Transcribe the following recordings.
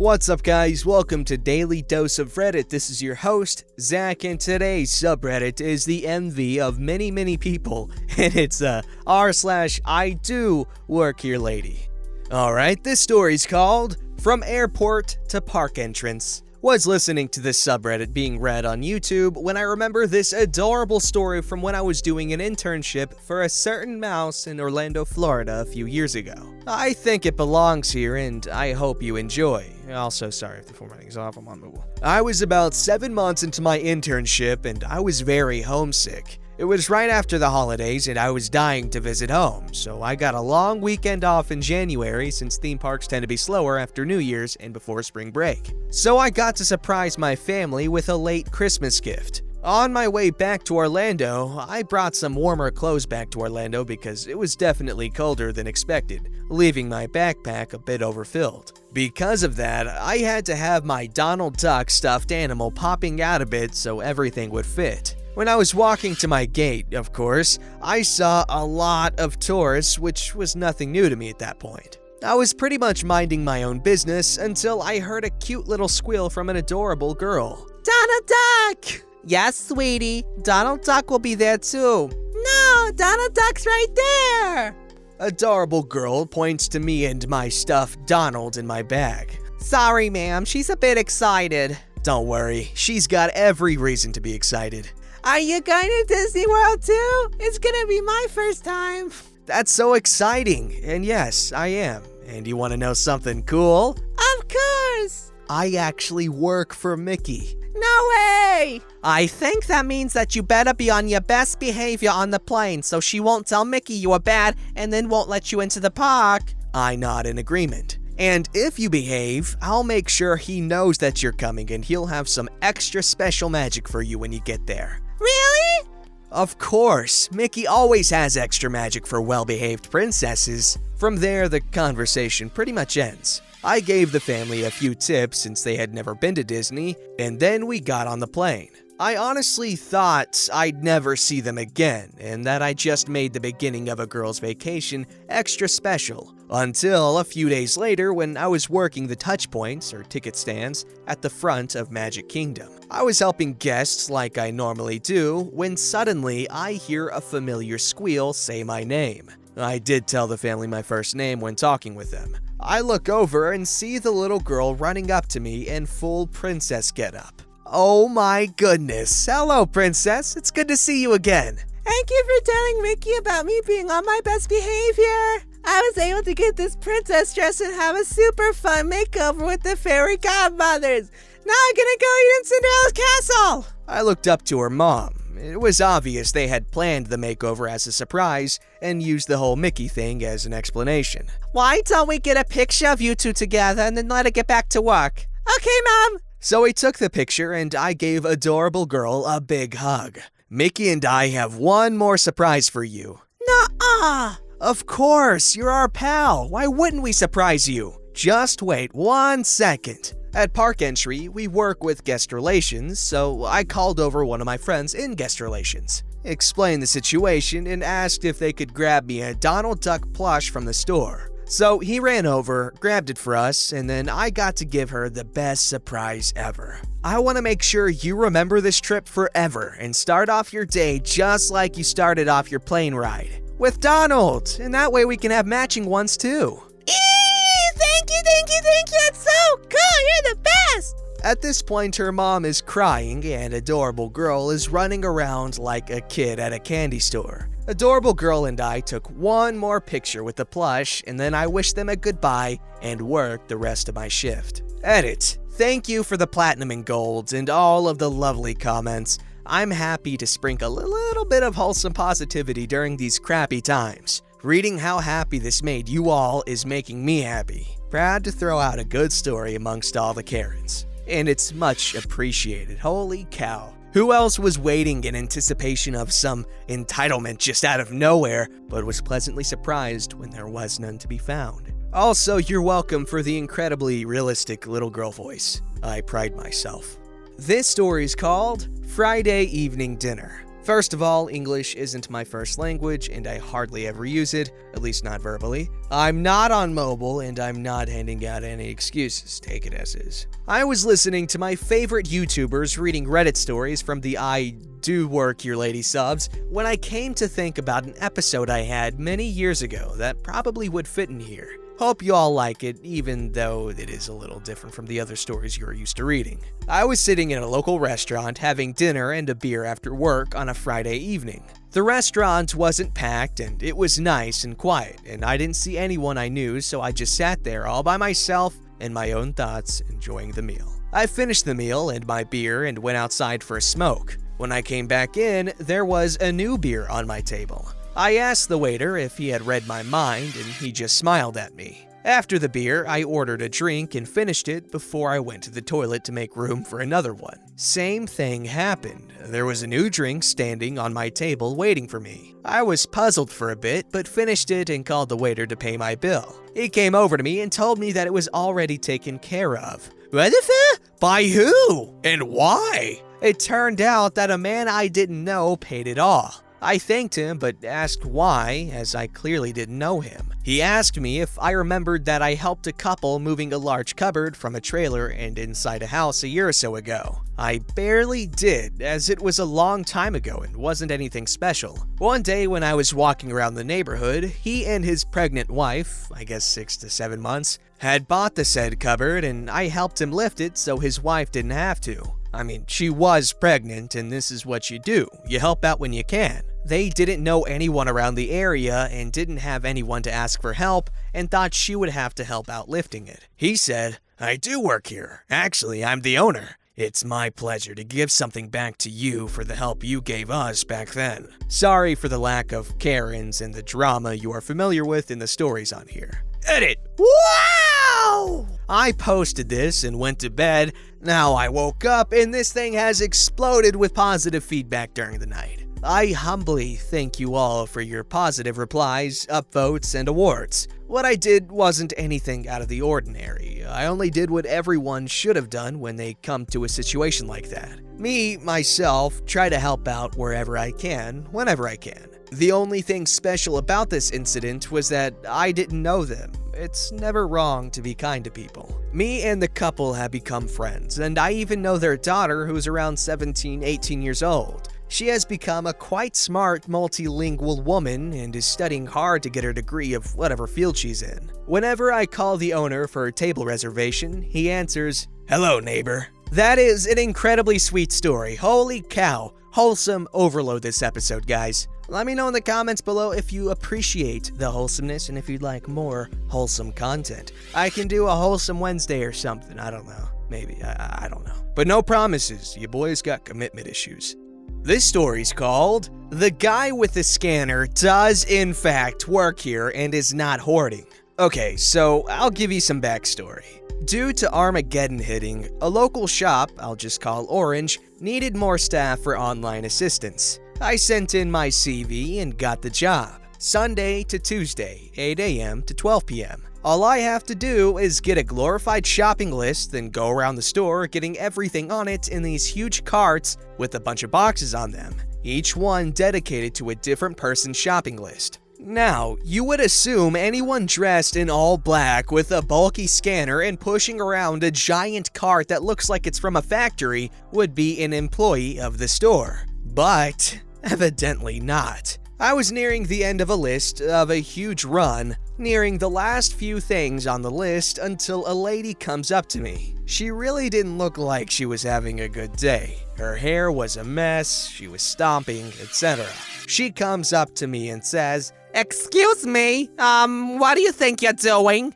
What's up, guys? Welcome to Daily Dose of Reddit. This is your host, Zach, and today's subreddit is the envy of many people, and it's r/IDoWorkHereLady. Alright, this story's called From Airport to Park Entrance. Was listening to this subreddit being read on YouTube when I remember this adorable story from when I was doing an internship for a certain mouse in Orlando, Florida a few years ago. I think it belongs here and I hope you enjoy. Also, sorry if the formatting's off, I'm on mobile. I was about 7 months into my internship and I was very homesick. It was right after the holidays and I was dying to visit home, so I got a long weekend off in January since theme parks tend to be slower after New Year's and before spring break. So I got to surprise my family with a late Christmas gift. On my way back to Orlando, I brought some warmer clothes back to Orlando because it was definitely colder than expected, leaving my backpack a bit overfilled. Because of that, I had to have my Donald Duck stuffed animal popping out a bit so everything would fit. When I was walking to my gate, of course, I saw a lot of tourists, which was nothing new to me at that point. I was pretty much minding my own business until I heard a cute little squeal from an adorable girl. Donald Duck! Yes, sweetie. Donald Duck will be there too. No, Donald Duck's right there! Adorable girl points to me and my stuffed Donald in my bag. Sorry, ma'am. She's a bit excited. Don't worry, she's got every reason to be excited. Are you going to Disney World too? It's gonna be my first time. That's so exciting. And yes, I am. And you want to know something cool? Of course! I actually work for Mickey. No way! I think that means that you better be on your best behavior on the plane so she won't tell Mickey you are bad and then won't let you into the park. I nod in agreement. And if you behave, I'll make sure he knows that you're coming and he'll have some extra special magic for you when you get there. Really? Of course, Mickey always has extra magic for well-behaved princesses. From there, the conversation pretty much ends. I gave the family a few tips since they had never been to Disney, and then we got on the plane. I honestly thought I'd never see them again, and that I just made the beginning of a girl's vacation extra special. Until a few days later when I was working the touch points, or ticket stands, at the front of Magic Kingdom. I was helping guests like I normally do, when suddenly I hear a familiar squeal say my name. I did tell the family my first name when talking with them. I look over and see the little girl running up to me in full princess getup. Oh my goodness. Hello, princess. It's good to see you again. Thank you for telling Mickey about me being on my best behavior. I was able to get this princess dress and have a super fun makeover with the fairy godmothers. Now I'm gonna go eat in Cinderella's castle. I looked up to her mom. It was obvious they had planned the makeover as a surprise and used the whole Mickey thing as an explanation. Why don't we get a picture of you two together and then let her get back to work? Okay, Mom. So we took the picture and I gave adorable girl a big hug. Mickey and I have one more surprise for you. Nuh-uh. Of course, you're our pal. Why wouldn't we surprise you? Just wait 1 second. At park entry, we work with guest relations, so I called over one of my friends in guest relations, explained the situation, and asked if they could grab me a Donald Duck plush from the store. So he ran over, grabbed it for us, and then I got to give her the best surprise ever. I want to make sure you remember this trip forever and start off your day just like you started off your plane ride, with Donald, and that way we can have matching ones too. Thank you, that's so cool, you're the best! At this point, her mom is crying and adorable girl is running around like a kid at a candy store. Adorable girl and I took one more picture with the plush and then I wished them a goodbye and worked the rest of my shift. Edit. Thank you for the platinum and golds and all of the lovely comments. I'm happy to sprinkle a little bit of wholesome positivity during these crappy times. Reading how happy this made you all is making me happy. Proud to throw out a good story amongst all the Karens. And it's much appreciated. Holy cow. Who else was waiting in anticipation of some entitlement just out of nowhere, but was pleasantly surprised when there was none to be found? Also, you're welcome for the incredibly realistic little girl voice. I pride myself. This story is called Friday Evening Dinner. First of all, English isn't my first language, and I hardly ever use it, at least not verbally. I'm not on mobile, and I'm not handing out any excuses, take it as is. I was listening to my favorite YouTubers reading Reddit stories from the IDoWorkHereLady subs when I came to think about an episode I had many years ago that probably would fit in here. Hope you all like it, even though it is a little different from the other stories you're used to reading. I was sitting in a local restaurant having dinner and a beer after work on a Friday evening. The restaurant wasn't packed and it was nice and quiet, and I didn't see anyone I knew, so I just sat there all by myself in my own thoughts, enjoying the meal. I finished the meal and my beer and went outside for a smoke. When I came back in, there was a new beer on my table. I asked the waiter if he had read my mind, and he just smiled at me. After the beer, I ordered a drink and finished it before I went to the toilet to make room for another one. Same thing happened. There was a new drink standing on my table waiting for me. I was puzzled for a bit, but finished it and called the waiter to pay my bill. He came over to me and told me that it was already taken care of. What the fuck? By who? And why? It turned out that a man I didn't know paid it all. I thanked him, but asked why, as I clearly didn't know him. He asked me if I remembered that I helped a couple moving a large cupboard from a trailer and inside a house a year or so ago. I barely did, as it was a long time ago and wasn't anything special. One day when I was walking around the neighborhood, he and his pregnant wife, I guess 6 to 7 months, had bought the said cupboard and I helped him lift it so his wife didn't have to. I mean, she was pregnant, and this is what you do. You help out when you can. They didn't know anyone around the area and didn't have anyone to ask for help and thought she would have to help out lifting it. He said, "I do work here. Actually, I'm the owner. It's my pleasure to give something back to you for the help you gave us back then." Sorry for the lack of Karens and the drama you are familiar with in the stories on here. Edit. Wow! I posted this and went to bed. Now I woke up and this thing has exploded with positive feedback during the night. I humbly thank you all for your positive replies, upvotes, and awards. What I did wasn't anything out of the ordinary. I only did what everyone should have done when they come to a situation like that. Me, myself, try to help out wherever I can, whenever I can. The only thing special about this incident was that I didn't know them. It's never wrong to be kind to people. Me and the couple have become friends, and I even know their daughter, who's around 17, 18 years old. She has become a quite smart, multilingual woman and is studying hard to get her degree of whatever field she's in. Whenever I call the owner for a table reservation, he answers, "Hello, neighbor." That is an incredibly sweet story. Holy cow. Wholesome overload this episode, guys. Let me know in the comments below if you appreciate the wholesomeness and if you'd like more wholesome content. I can do a wholesome Wednesday or something. I don't know. Maybe. I don't know. But no promises. You boys got commitment issues. This story's called "The Guy with the Scanner Does In Fact Work Here and Is Not Hoarding." Okay, so I'll give you some backstory. Due to Armageddon hitting, a local shop, I'll just call Orange, needed more staff for online assistance. I sent in my CV and got the job. Sunday to Tuesday, 8 a.m. to 12 p.m. All I have to do is get a glorified shopping list, then go around the store getting everything on it in these huge carts with a bunch of boxes on them, each one dedicated to a different person's shopping list. Now, you would assume anyone dressed in all black with a bulky scanner and pushing around a giant cart that looks like it's from a factory would be an employee of the store. But evidently not. I was nearing the end of a list of a huge run, nearing the last few things on the list until a lady comes up to me. She really didn't look like she was having a good day. Her hair was a mess, she was stomping, etc. She comes up to me and says, "Excuse me, what do you think you're doing?"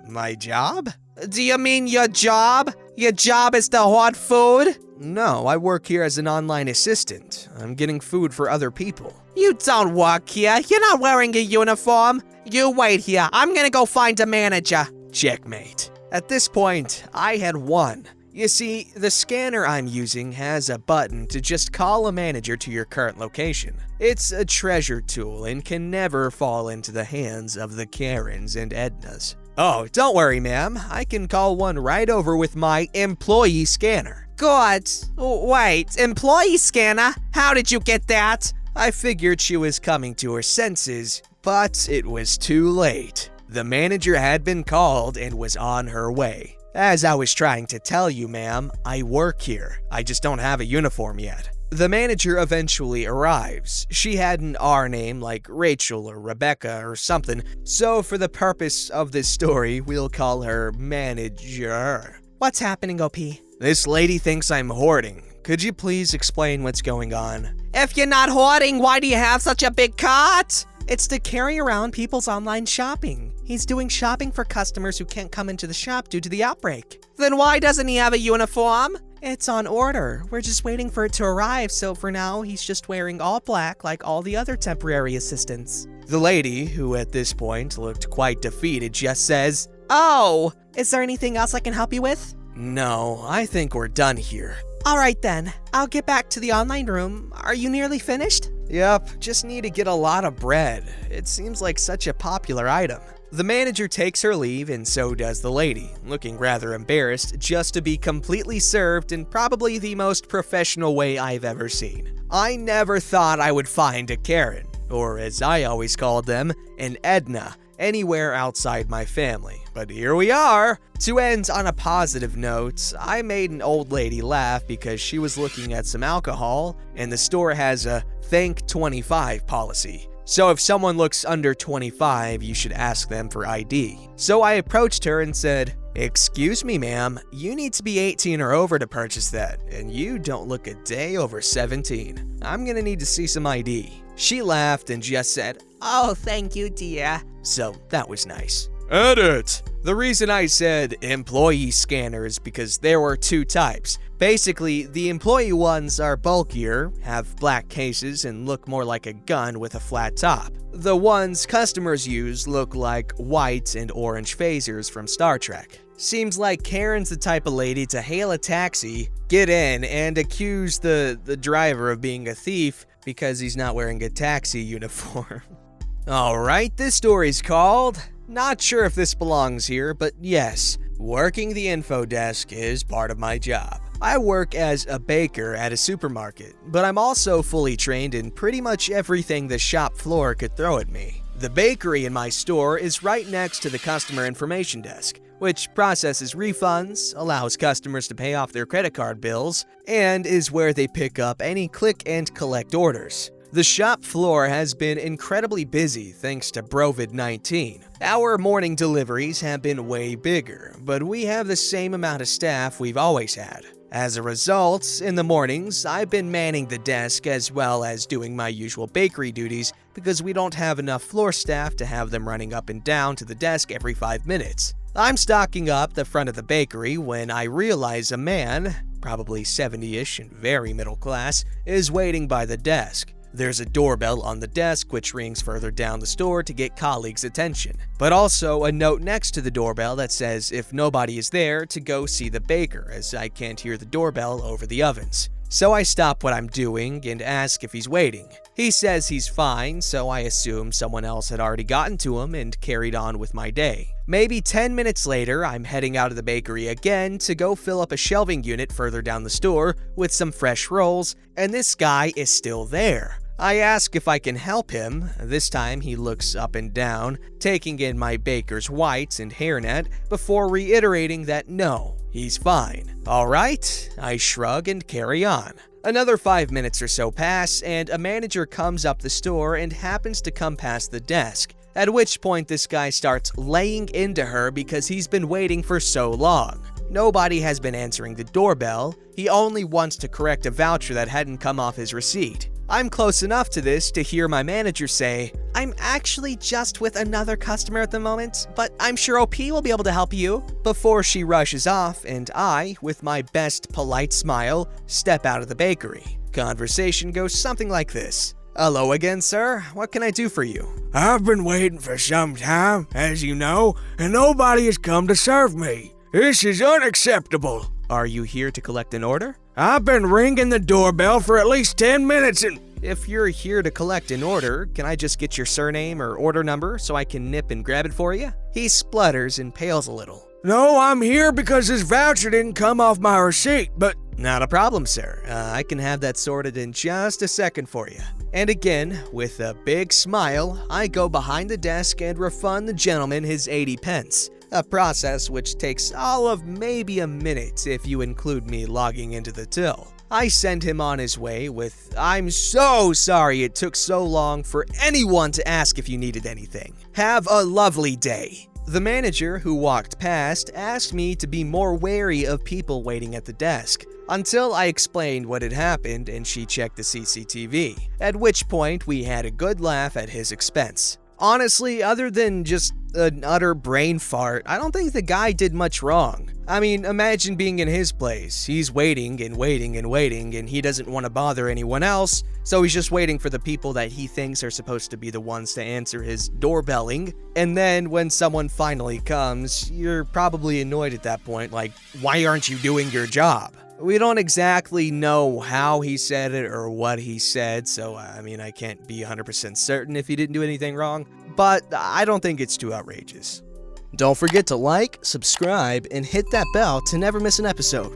My job? Do you mean your job? Your job is to hoard food? No, I work here as an online assistant. I'm getting food for other people. You don't work here. You're not wearing a uniform. You wait here. I'm gonna go find a manager. Checkmate. At this point, I had won. You see, the scanner I'm using has a button to just call a manager to your current location. It's a treasure tool and can never fall into the hands of the Karens and Ednas. Oh, don't worry, ma'am. I can call one right over with my employee scanner. good. Wait, employee scanner? How did you get that? I figured she was coming to her senses, but it was too late. The manager had been called and was on her way. As I was trying to tell you, ma'am, I work here. I just don't have a uniform yet. The manager eventually arrives. She had an R name like Rachel or Rebecca or something, so for the purpose of this story, we'll call her manager. What's happening, OP? This lady thinks I'm hoarding. Could you please explain what's going on? If you're not hoarding, why do you have such a big cart? It's to carry around people's online shopping. He's doing shopping for customers who can't come into the shop due to the outbreak. Then why doesn't he have a uniform? It's on order. We're just waiting for it to arrive, so for now, he's just wearing all black like all the other temporary assistants. The lady, who at this point looked quite defeated, just says, Oh, is there anything else I can help you with? No, I think we're done here. All right then, I'll get back to the online room. Are you nearly finished? Yep, just need to get a lot of bread. It seems like such a popular item. The manager takes her leave and so does the lady, looking rather embarrassed just to be completely served in probably the most professional way I've ever seen. I never thought I would find a Karen, or as I always called them, an Edna, anywhere outside my family, but here we are. To end on a positive note, I made an old lady laugh because she was looking at some alcohol, and the store has a Thank 25 policy. So if someone looks under 25, you should ask them for ID. So I approached her and said, "Excuse me, ma'am, you need to be 18 or over to purchase that, and you don't look a day over 17. I'm gonna need to see some ID." She laughed and just said, "Oh, thank you, dear." So that was nice. Edit! The reason I said employee scanner is because there were two types. Basically, the employee ones are bulkier, have black cases, and look more like a gun with a flat top. The ones customers use look like white and orange phasers from Star Trek. Seems like Karen's the type of lady to hail a taxi, get in, and accuse the driver of being a thief because he's not wearing a taxi uniform. Alright, this story's called... Not sure if this belongs here, but yes, working the info desk is part of my job. I work as a baker at a supermarket, but I'm also fully trained in pretty much everything the shop floor could throw at me. The bakery in my store is right next to the customer information desk, which processes refunds, allows customers to pay off their credit card bills, and is where they pick up any click and collect orders. The shop floor has been incredibly busy thanks to Brovid-19. Our morning deliveries have been way bigger, but we have the same amount of staff we've always had. As a result, in the mornings, I've been manning the desk as well as doing my usual bakery duties because we don't have enough floor staff to have them running up and down to the desk every 5 minutes. I'm stocking up the front of the bakery when I realize a man, probably 70-ish and very middle class, is waiting by the desk. There's a doorbell on the desk which rings further down the store to get colleagues' attention, but also a note next to the doorbell that says if nobody is there to go see the baker as I can't hear the doorbell over the ovens. So I stop what I'm doing and ask if he's waiting. He says he's fine, so I assume someone else had already gotten to him and carried on with my day. Maybe 10 minutes later, I'm heading out of the bakery again to go fill up a shelving unit further down the store with some fresh rolls, and this guy is still there. I ask if I can help him. This time he looks up and down, taking in my baker's whites and hairnet before reiterating that no, he's fine. Alright, I shrug and carry on. Another 5 minutes or so pass, and a manager comes up the store and happens to come past the desk, at which point this guy starts laying into her because he's been waiting for so long. Nobody has been answering the doorbell. He only wants to correct a voucher that hadn't come off his receipt. I'm close enough to this to hear my manager say, "I'm actually just with another customer at the moment, but I'm sure OP will be able to help you," before she rushes off and I, with my best polite smile, step out of the bakery. Conversation goes something like this. "Hello again, sir. What can I do for you?" "I've been waiting for some time, as you know, and nobody has come to serve me. This is unacceptable." "Are you here to collect an order?" "I've been ringing the doorbell for at least 10 minutes and..." "If you're here to collect an order, can I just get your surname or order number so I can nip and grab it for you?" He splutters and pales a little. "No, I'm here because this voucher didn't come off my receipt, but Not a problem, sir. I can have that sorted in just a second for you. And again, with a big smile, I go behind the desk and refund the gentleman his 80 pence. A process which takes all of maybe a minute if you include me logging into the till. I send him on his way with, "I'm so sorry it took so long for anyone to ask if you needed anything. Have a lovely day." The manager who walked past asked me to be more wary of people waiting at the desk, until I explained what had happened and she checked the CCTV, at which point we had a good laugh at his expense. Honestly, other than just an utter brain fart, I don't think the guy did much wrong. I mean, imagine being in his place. He's waiting and waiting and waiting, and he doesn't want to bother anyone else, so he's just waiting for the people that he thinks are supposed to be the ones to answer his doorbelling. And then when someone finally comes, you're probably annoyed at that point, like, why aren't you doing your job? We don't exactly know how he said it or what he said, so I can't be 100% certain if he didn't do anything wrong, but I don't think it's too outrageous. Don't forget to like, subscribe, and hit that bell to never miss an episode.